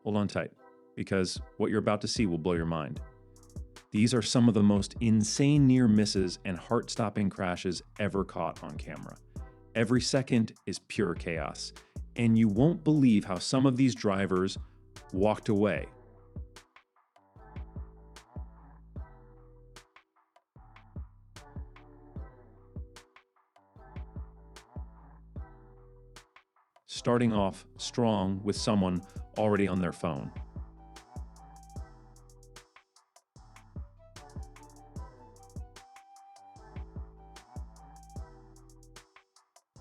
Hold on tight, because what you're about to see will blow your mind. These are some of the most insane near misses and heart-stopping crashes ever caught on camera. Every second is pure chaos, and you won't believe how some of these drivers walked away. Starting off strong with someone already on their phone.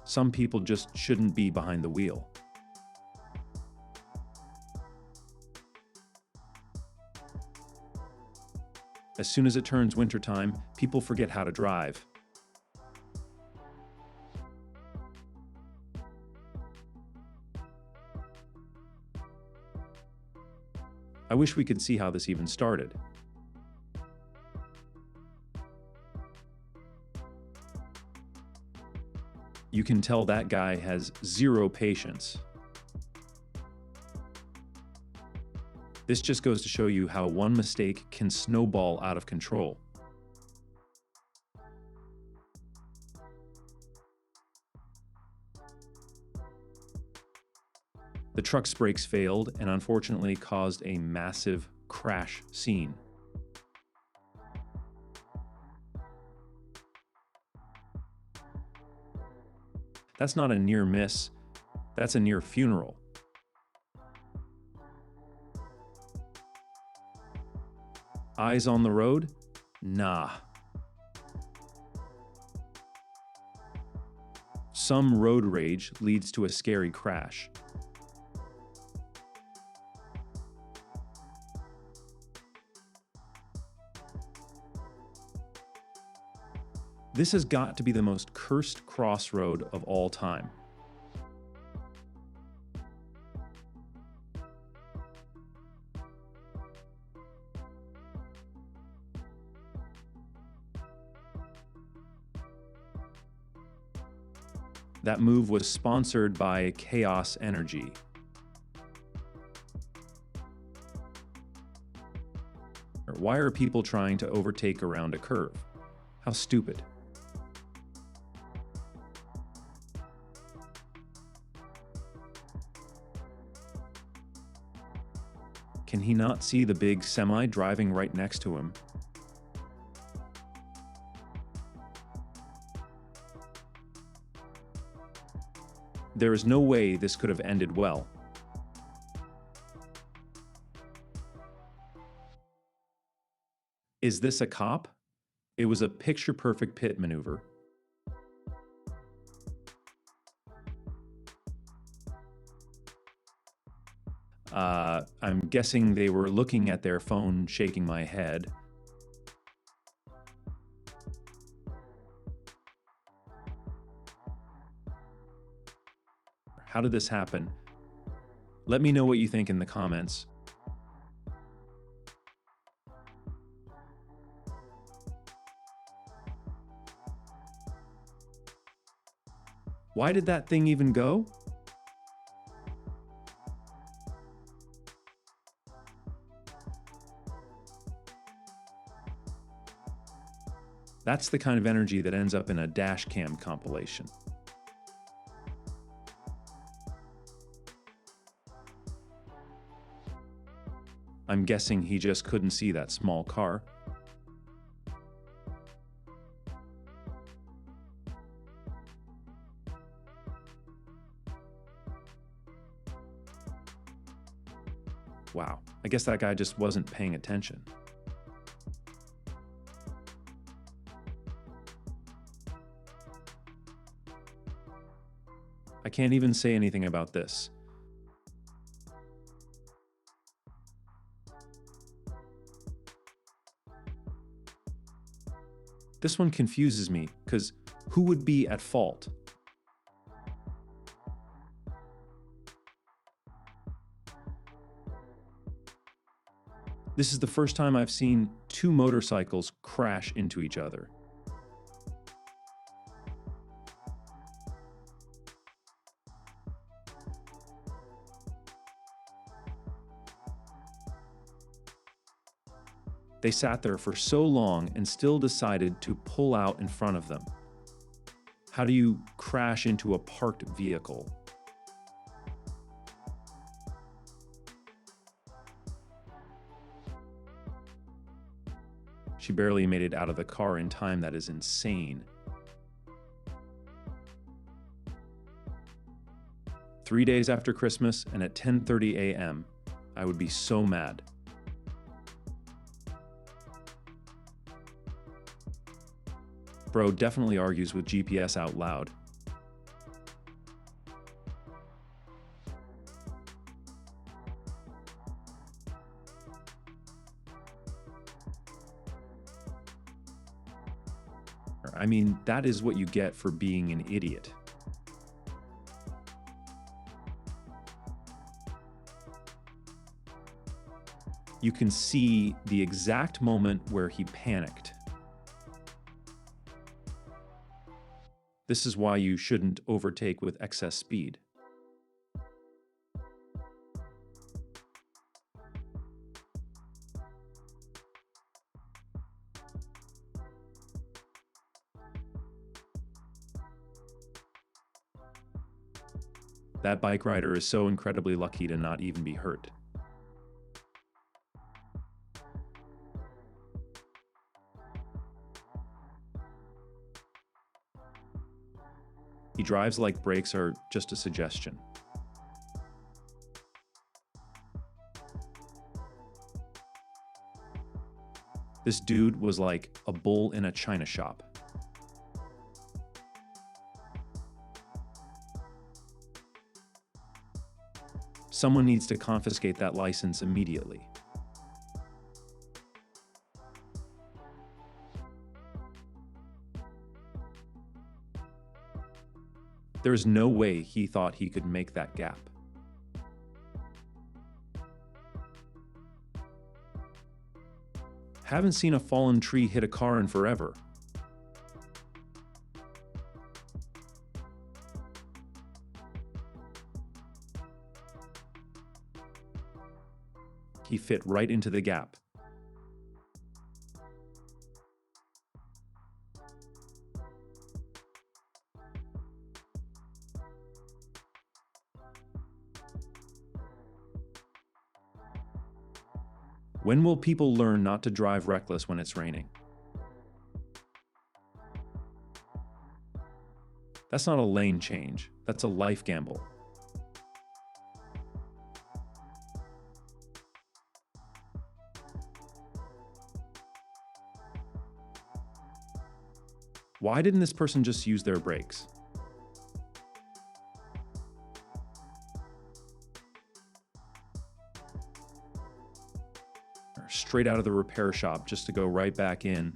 Some people just shouldn't be behind the wheel. As soon as it turns wintertime, people forget how to drive. I wish we could see how this even started. You can tell that guy has zero patience. This just goes to show you how one mistake can snowball out of control. The truck's brakes failed and unfortunately caused a massive crash scene. That's not a near miss, that's a near funeral. Eyes on the road? Nah. Some road rage leads to a scary crash. This has got to be the most cursed crossroad of all time. That move was sponsored by Chaos Energy. Why are people trying to overtake around a curve? How stupid. Can he not see the big semi driving right next to him? There is no way this could have ended well. Is this a cop? It was a picture-perfect pit maneuver. I'm guessing they were looking at their phone, shaking my head. How did this happen? Let me know what you think in the comments. Why did that thing even go? That's the kind of energy that ends up in a DashCam compilation. I'm guessing he just couldn't see that small car. Wow, I guess that guy just wasn't paying attention. I can't even say anything about this. This one confuses me, because who would be at fault? This is the first time I've seen two motorcycles crash into each other. They sat there for so long and still decided to pull out in front of them. How do you crash into a parked vehicle? She barely made it out of the car in time. That is insane. 3 days after Christmas and at 10:30 a.m., I would be so mad. Bro definitely argues with GPS out loud. I mean, that is what you get for being an idiot. You can see the exact moment where he panicked. This is why you shouldn't overtake with excess speed. That bike rider is so incredibly lucky to not even be hurt. He drives like brakes are just a suggestion. This dude was like a bull in a china shop. Someone needs to confiscate that license immediately. There's no way he thought he could make that gap. Haven't seen a fallen tree hit a car in forever. He fit right into the gap. When will people learn not to drive reckless when it's raining? That's not a lane change. That's a life gamble. Why didn't this person just use their brakes? Straight out of the repair shop just to go right back in.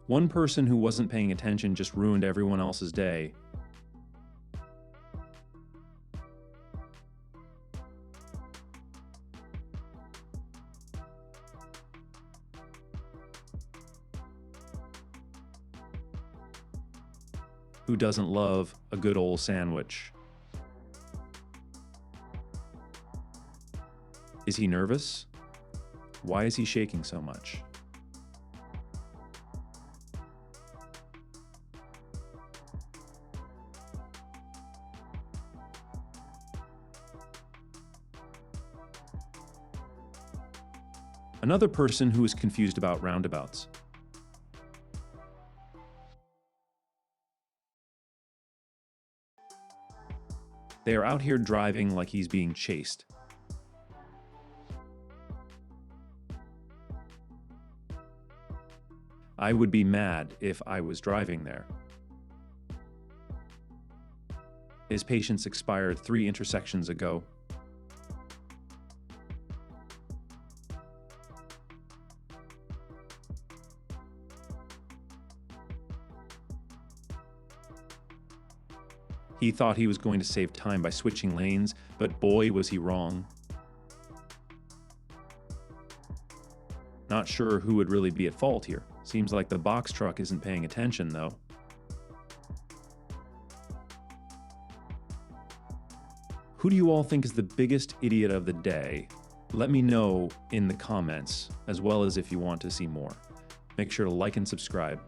One person who wasn't paying attention just ruined everyone else's day. Who doesn't love a good old sandwich? Is he nervous? Why is he shaking so much? Another person who is confused about roundabouts. They are out here driving like he's being chased. I would be mad if I was driving there. His patience expired 3 intersections ago. He thought he was going to save time by switching lanes, but boy, was he wrong. Not sure who would really be at fault here. Seems like the box truck isn't paying attention, though. Who do you all think is the biggest idiot of the day? Let me know in the comments, as well as if you want to see more. Make sure to like and subscribe.